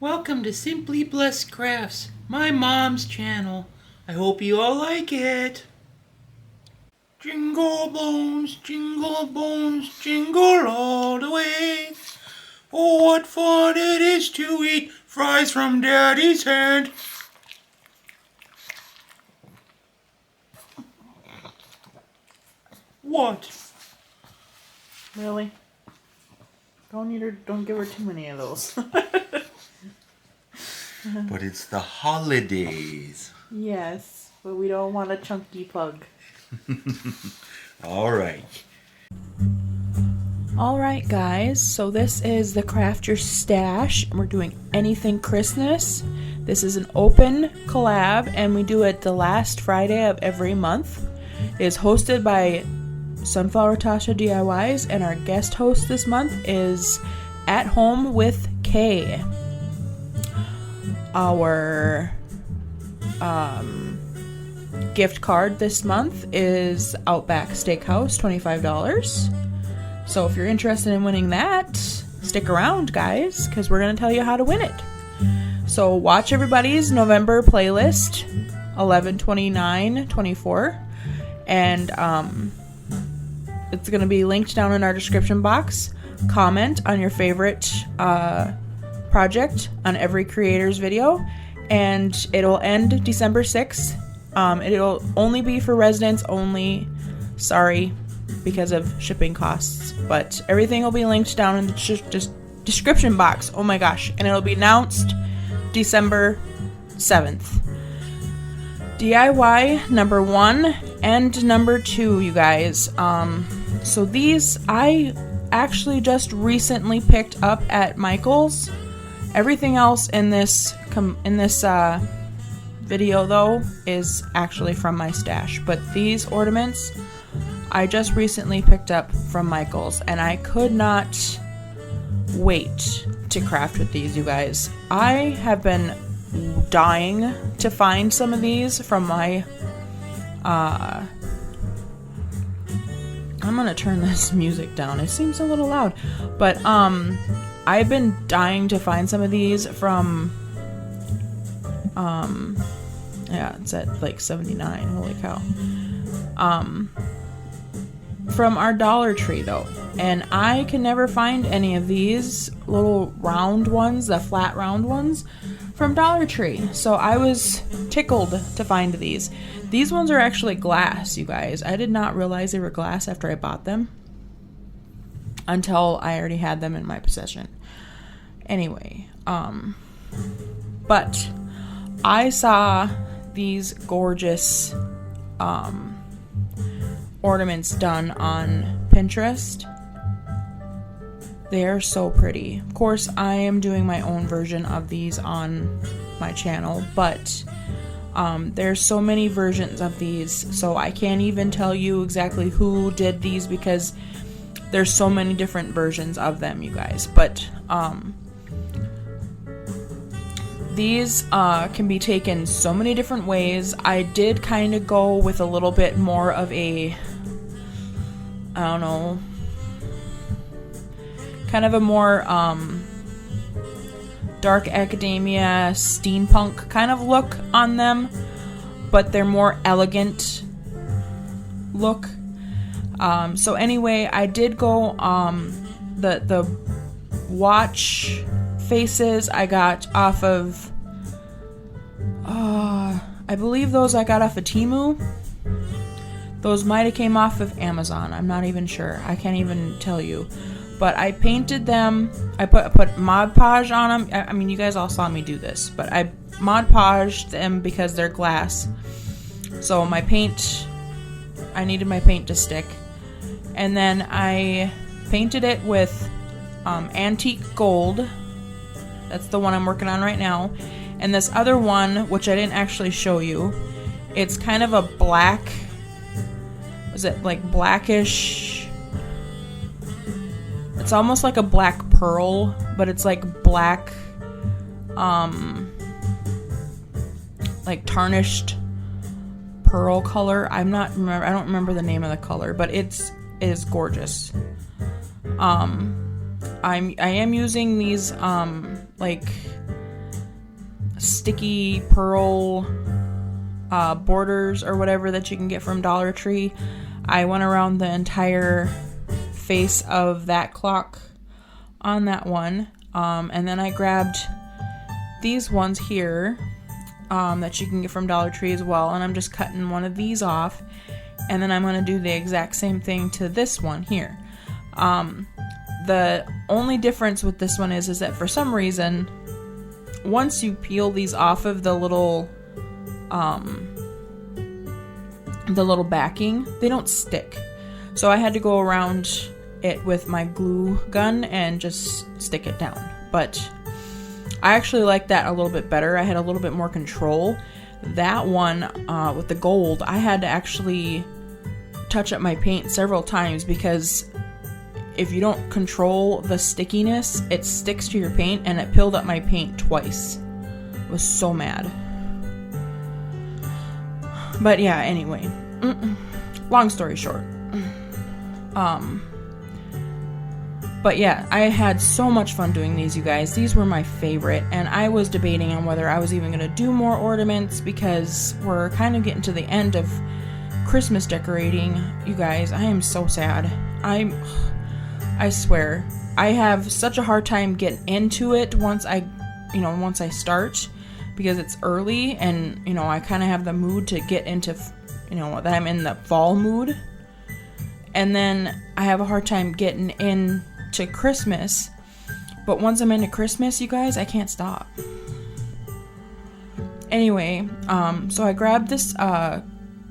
Welcome to Simply Blessed Crafts, my mom's channel. I hope you all like it. Jingle bones, jingle all the way. Oh, what fun it is to eat fries from Daddy's hand. What? Really? Don't give her too many of those. But it's the holidays. Yes, but we don't want a chunky pug. Alright. Alright guys, so this is the Craft Your Stash. We're doing anything Christmas. This is an open collab and we do it the last Friday of every month. It is hosted by Sunflower Tasha DIYs and our guest host this month is At Home with Kay. Our gift card this month is Outback Steakhouse, $25. So if you're interested in winning that, stick around, guys, because we're going to tell you how to win it. So watch everybody's November playlist, 11, 29, 24, and it's going to be linked down in our description box. Comment on your favorite project on every creator's video, and it'll end December 6th. It'll only be for residents only. Sorry, because of shipping costs, but everything will be linked down in the description box. Oh my gosh, and it'll be announced December 7th. DIY number 1 and number 2, you guys. So these I actually just recently picked up at Michael's. Everything else in this video though is actually from my stash, but these ornaments I just recently picked up from Michael's and I could not wait to craft with these, you guys. I have been dying to find some of these from my I'm gonna turn this music down. It seems a little loud, but I've been dying to find some of these from yeah, it's at like 79. Holy cow. From our Dollar Tree though, and I can never find any of these little round ones, the flat round ones from Dollar Tree. So I was tickled to find these. These ones are actually glass, you guys. I did not realize they were glass after I bought them until I already had them in my possession. Anyway, but I saw these gorgeous ornaments done on Pinterest. They are so pretty. Of course, I am doing my own version of these on my channel, but there's so many versions of these, so I can't even tell you exactly who did these because there's so many different versions of them, you guys. But these can be taken so many different ways. I did kind of go with a little bit more of a, I don't know, kind of a more dark academia, steampunk kind of look on them, but they're more elegant look. So anyway, I did go the watch faces I got off of I believe those I got off of Temu. Those might have came off of Amazon. I'm not even sure. I can't even tell you. But I painted them. I put mod-podge on them. I mean, you guys all saw me do this, but I mod-podged them because they're glass. So my paint, I needed my paint to stick. And then I painted it with antique gold. That's the one I'm working on right now. And this other one, which I didn't actually show you, it's kind of a black, is it like blackish? It's almost like a black pearl, but it's like black, like tarnished pearl color. I don't remember the name of the color, but it is gorgeous. I am using these like sticky pearl borders or whatever that you can get from Dollar Tree. I went around the entire face of that clock on that one, and then I grabbed these ones here that you can get from Dollar Tree as well, and I'm just cutting one of these off, and then I'm going to do the exact same thing to this one here. The only difference with this one is that for some reason, once you peel these off of the little backing, they don't stick. So I had to go around it with my glue gun and just stick it down. But I actually like that a little bit better. I had a little bit more control. That one with the gold, I had to actually touch up my paint several times because if you don't control the stickiness, it sticks to your paint, and it peeled up my paint twice. I was so mad. But yeah, anyway. Long story short. But yeah, I had so much fun doing these, you guys. These were my favorite, and I was debating on whether I was even going to do more ornaments because we're kind of getting to the end of Christmas decorating, you guys. I am so sad. I swear, I have such a hard time getting into it once I start, because it's early and, I kind of have the mood to get into, that I'm in the fall mood. And then I have a hard time getting into Christmas. But once I'm into Christmas, you guys, I can't stop. Anyway, so I grabbed this,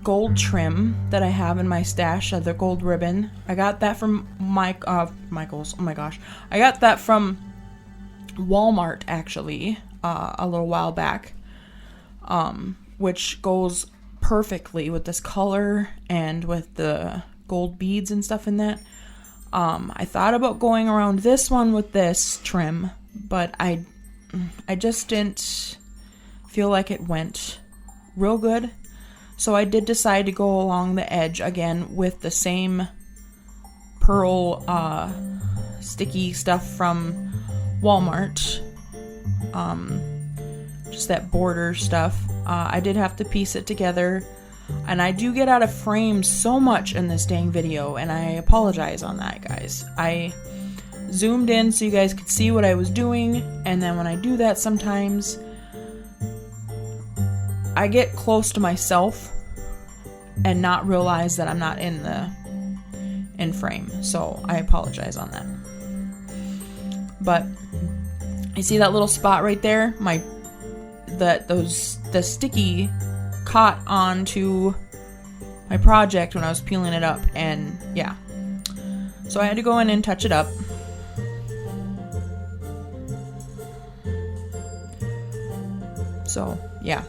gold trim that I have in my stash of the gold ribbon. I got that from Michael's. Oh my gosh. I got that from Walmart, actually, a little while back, which goes perfectly with this color and with the gold beads and stuff in that. I thought about going around this one with this trim, but I just didn't feel like it went real good. So I did decide to go along the edge again with the same pearl sticky stuff from Walmart. Just that border stuff. I did have to piece it together. And I do get out of frame so much in this dang video, and I apologize on that, guys. I zoomed in so you guys could see what I was doing, and then when I do that sometimes I get close to myself and not realize that I'm not in frame. So I apologize on that. But you see that little spot right there? The sticky caught onto my project when I was peeling it up, and yeah. So I had to go in and touch it up. So yeah.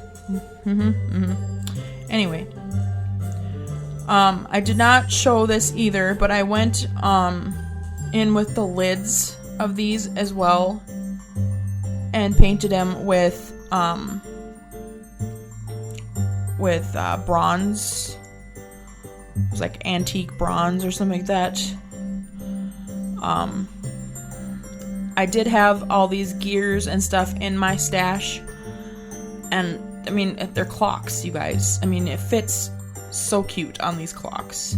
Anyway, I did not show this either, but I went in with the lids of these as well and painted them with bronze. It was like antique bronze or something like that. I did have all these gears and stuff in my stash, and I mean, they're clocks, you guys. I mean, it fits so cute on these clocks.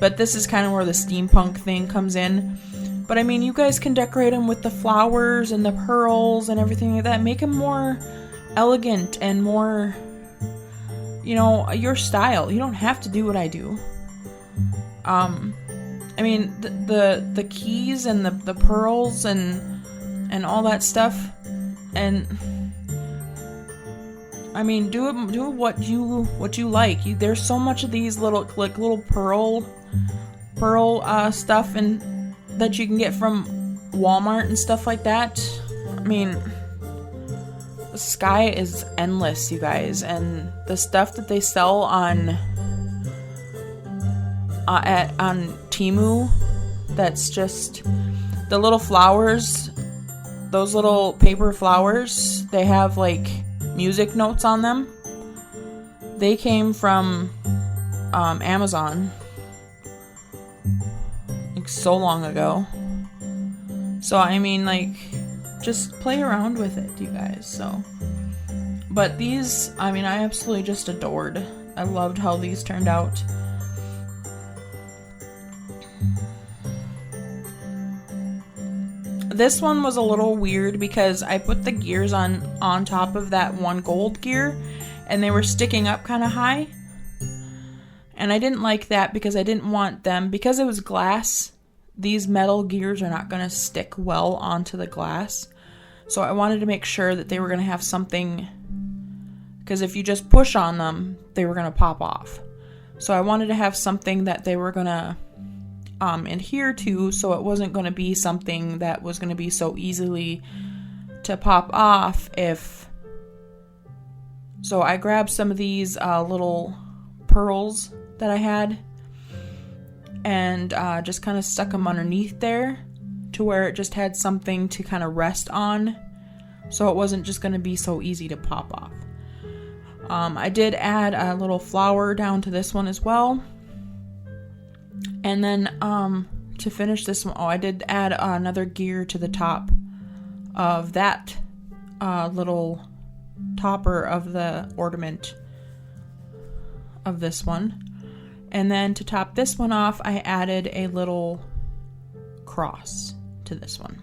But this is kind of where the steampunk thing comes in. But I mean, you guys can decorate them with the flowers and the pearls and everything like that. Make them more elegant and more, your style. You don't have to do what I do. I mean, the keys and the pearls and all that stuff, and I mean, do what you like. There's so much of these little pearl stuff and that you can get from Walmart and stuff like that. I mean, the sky is endless, you guys, and the stuff that they sell on Temu, that's just the little flowers, those little paper flowers. They have like music notes on them. They came from Amazon like so long ago. So I mean, like, just play around with it, you guys. So But these, I mean, I absolutely just adored. I loved how these turned out. This one was a little weird because I put the gears on top of that one gold gear, and they were sticking up kind of high. And I didn't like that because I didn't want them, because it was glass, these metal gears are not going to stick well onto the glass. So I wanted to make sure that they were going to have something, because if you just push on them, they were going to pop off. So I wanted to have something that they were going to adhere to, so it wasn't going to be something that was going to be so easily to pop off if... So I grabbed some of these little pearls that I had and just kind of stuck them underneath there to where it just had something to kind of rest on, so it wasn't just going to be so easy to pop off. I did add a little flower down to this one as well. And then to finish this one, I did add another gear to the top of that little topper of the ornament of this one. And then to top this one off, I added a little cross to this one.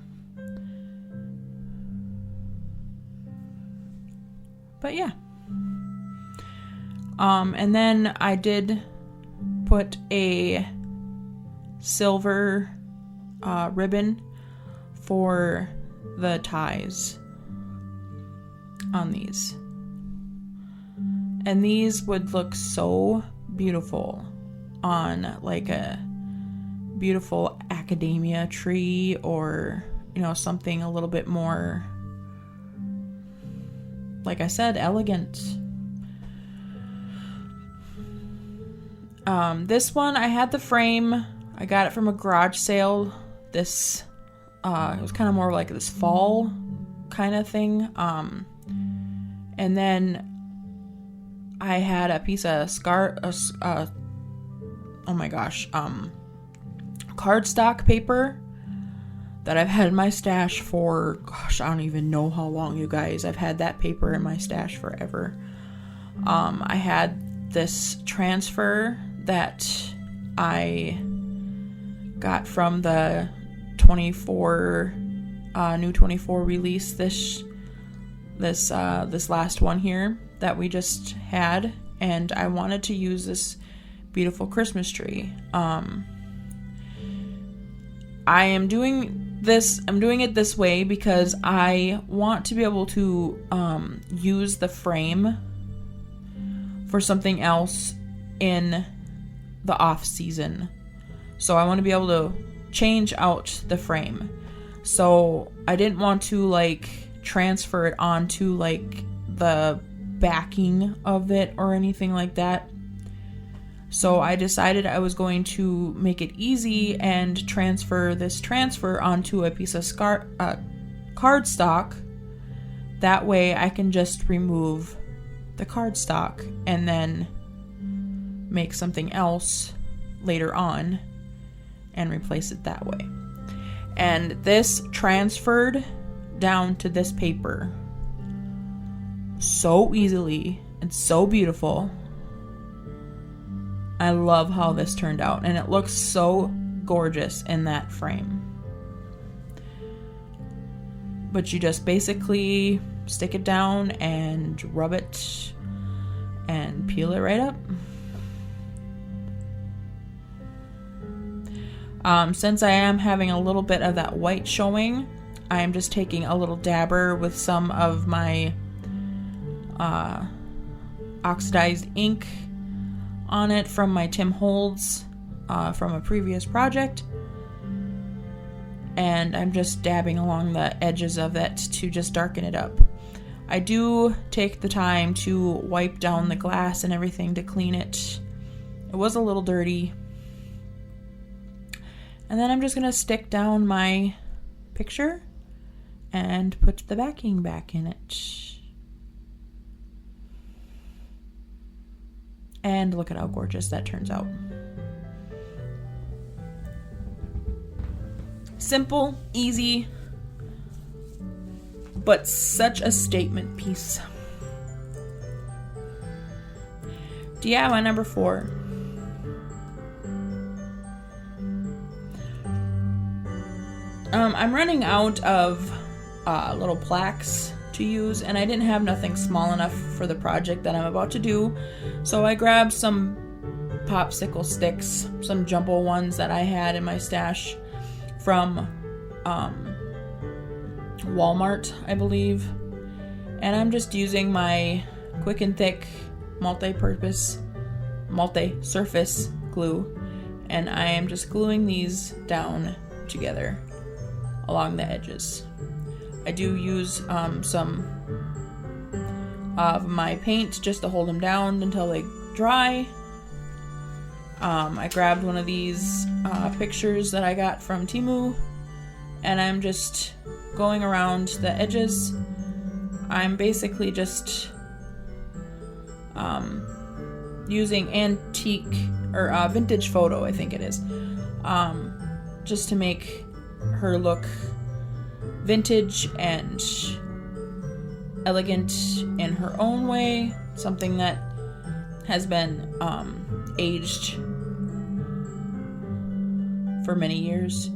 But yeah. And then I did put a silver ribbon for the ties on these. And these would look so beautiful on like a beautiful academia tree, or, you know, something a little bit more, like I said, elegant. This one, I had the frame. I got it from a garage sale. This, it was kind of more like this fall kind of thing. And then I had a piece of cardstock paper that I've had in my stash for, gosh, I don't even know how long, you guys. I've had that paper in my stash forever. I had this transfer that I got from the 24 new 24 release, this last one here that we just had, and I wanted to use this beautiful Christmas tree. I'm doing it this way because I want to be able to use the frame for something else in the off season. So I want to be able to change out the frame. So I didn't want to like transfer it onto like the backing of it or anything like that. So I decided I was going to make it easy and transfer onto a piece of cardstock. That way I can just remove the cardstock and then make something else later on and replace it that way. And this transferred down to this paper so easily and so beautiful. I love how this turned out, and it looks so gorgeous in that frame. But you just basically stick it down and rub it and peel it right up. Since I am having a little bit of that white showing, I am just taking a little dabber with some of my oxidized ink on it from my Tim Holtz from a previous project, and I'm just dabbing along the edges of it to just darken it up. I do take the time to wipe down the glass and everything to clean it. It was a little dirty. And then I'm just going to stick down my picture and put the backing back in it. And look at how gorgeous that turns out. Simple, easy, but such a statement piece. DIY number 4. I'm running out of little plaques to use, and I didn't have nothing small enough for the project that I'm about to do, so I grabbed some popsicle sticks, some jumbo ones that I had in my stash from Walmart, I believe, and I'm just using my Quick and Thick multi-surface glue, and I am just gluing these down together along the edges. I do use some of my paint just to hold them down until they dry. I grabbed one of these pictures that I got from Temu, and I'm just going around the edges. I'm basically just using antique or vintage photo, I think it is, just to make her look vintage and elegant in her own way, something that has been aged for many years.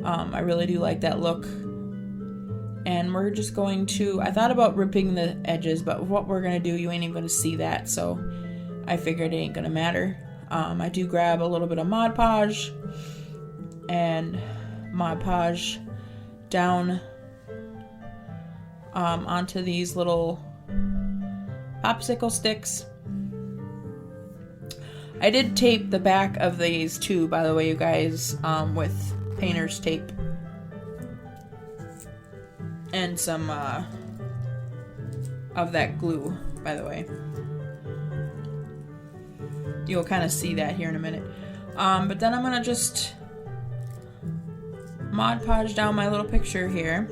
I really do like that look, and we're just going to, I thought about ripping the edges, but what we're gonna do, you ain't even gonna see that, so I figured it ain't gonna matter. I do grab a little bit of Mod Podge and Mod Podge down onto these little popsicle sticks. I did tape the back of these too, by the way, you guys, with painter's tape and some of that glue, by the way. You'll kind of see that here in a minute. But then I'm gonna just Mod Podge down my little picture here.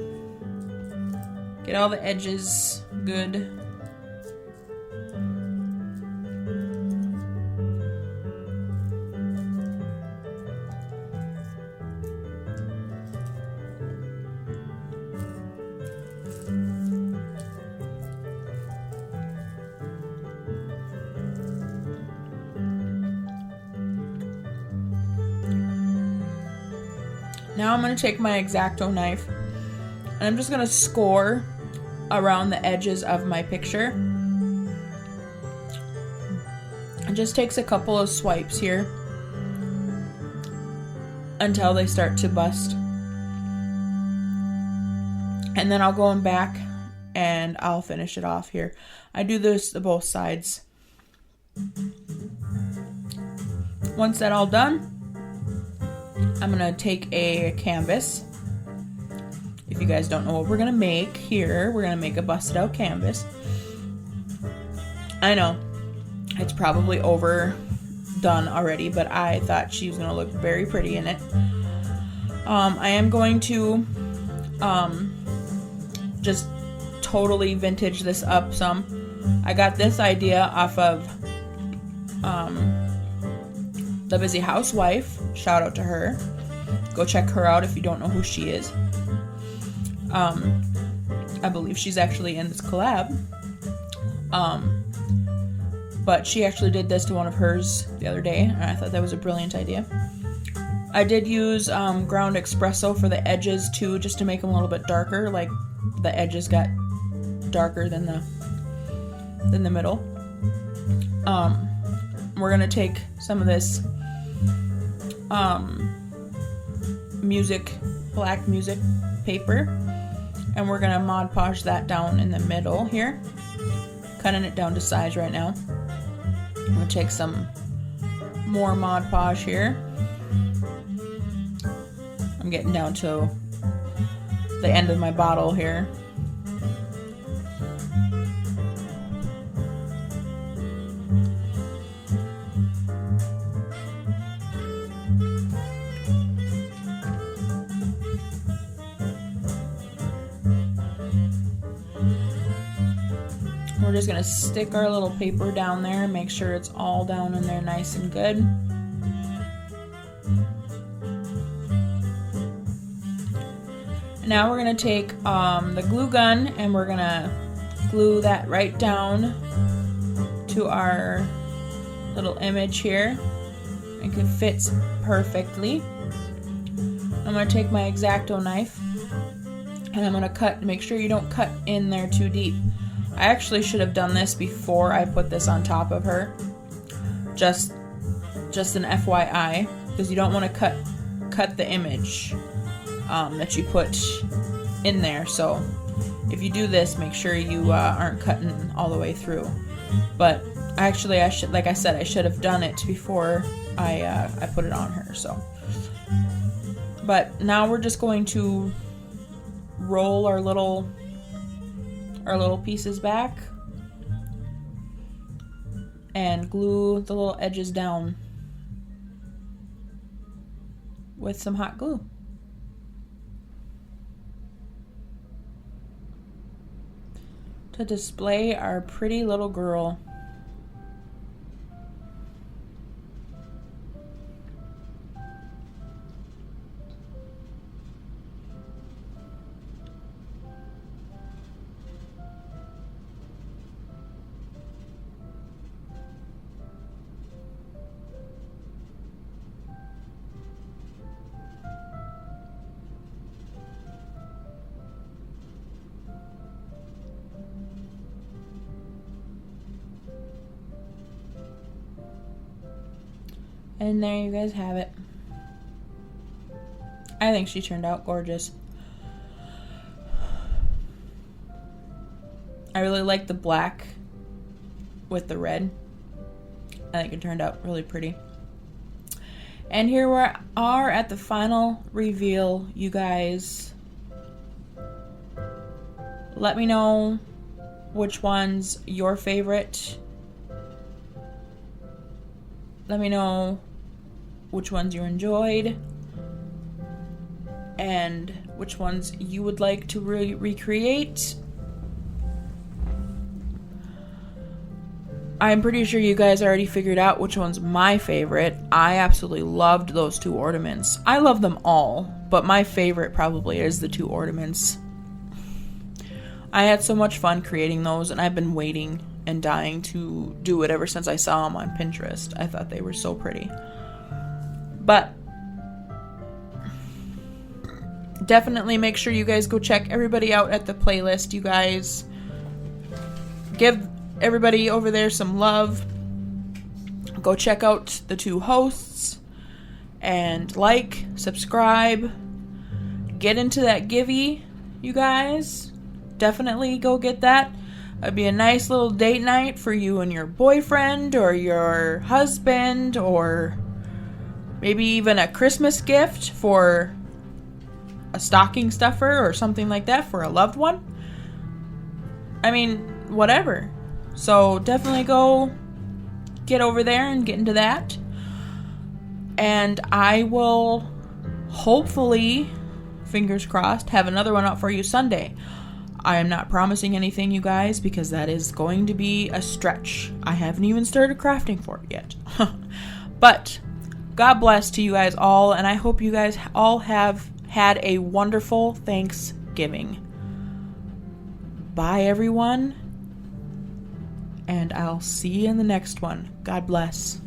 Get all the edges good. Now I'm going to take my X-Acto knife and I'm just going to score around the edges of my picture. It just takes a couple of swipes here until they start to bust. And then I'll go in back and I'll finish it off here. I do this to both sides. Once that's all done, I'm gonna take a canvas. If you guys don't know what we're gonna make here, we're gonna make a busted out canvas. I know it's probably overdone already, but I thought she was gonna look very pretty in it. I am going to just totally vintage this up some. I got this idea off of The Busy Housewife. Shout out to her. Go check her out if you don't know who she is. I believe she's actually in this collab. But she actually did this to one of hers the other day, and I thought that was a brilliant idea. I did use ground espresso for the edges too, just to make them a little bit darker. Like the edges got darker than the middle. We're gonna take some of this black music paper, and we're gonna Mod Podge that down in the middle here, cutting it down to size right now. I'm gonna take some more Mod Podge here. I'm getting down to the end of my bottle here. We're just gonna stick our little paper down there and make sure it's all down in there nice and good. Now we're gonna take the glue gun and we're gonna glue that right down to our little image here. It fits perfectly. I'm going to take my X-Acto knife and I'm going to cut. Make sure you don't cut in there too deep. I actually should have done this before I put this on top of her. Just an FYI, because you don't want to cut the image that you put in there. So if you do this, make sure you aren't cutting all the way through. But actually, I should, like I said, I should have done it before I put it on her. So, but now we're just going to roll our little pieces back and glue the little edges down with some hot glue. To display our pretty little girl. And there you guys have it. I think she turned out gorgeous. I really like the black with the red. I think it turned out really pretty. And here we are at the final reveal, you guys. Let me know which one's your favorite. Let me know which ones you enjoyed and which ones you would like to recreate. I'm pretty sure you guys already figured out which one's my favorite. I absolutely loved those two ornaments. I love them all, but my favorite probably is the two ornaments. I had so much fun creating those, and I've been waiting and dying to do it ever since I saw them on Pinterest. I thought they were so pretty. But definitely make sure you guys go check everybody out at the playlist. You guys give everybody over there some love. Go check out the two hosts and like, subscribe, get into that Givey, you guys. Definitely go get that. It'd be a nice little date night for you and your boyfriend or your husband, or maybe even a Christmas gift for a stocking stuffer or something like that for a loved one. I mean, whatever. So definitely go get over there and get into that. And I will hopefully, fingers crossed, have another one out for you Sunday. I am not promising anything, you guys, because that is going to be a stretch. I haven't even started crafting for it yet. But God bless to you guys all, and I hope you guys all have had a wonderful Thanksgiving. Bye, everyone, and I'll see you in the next one. God bless.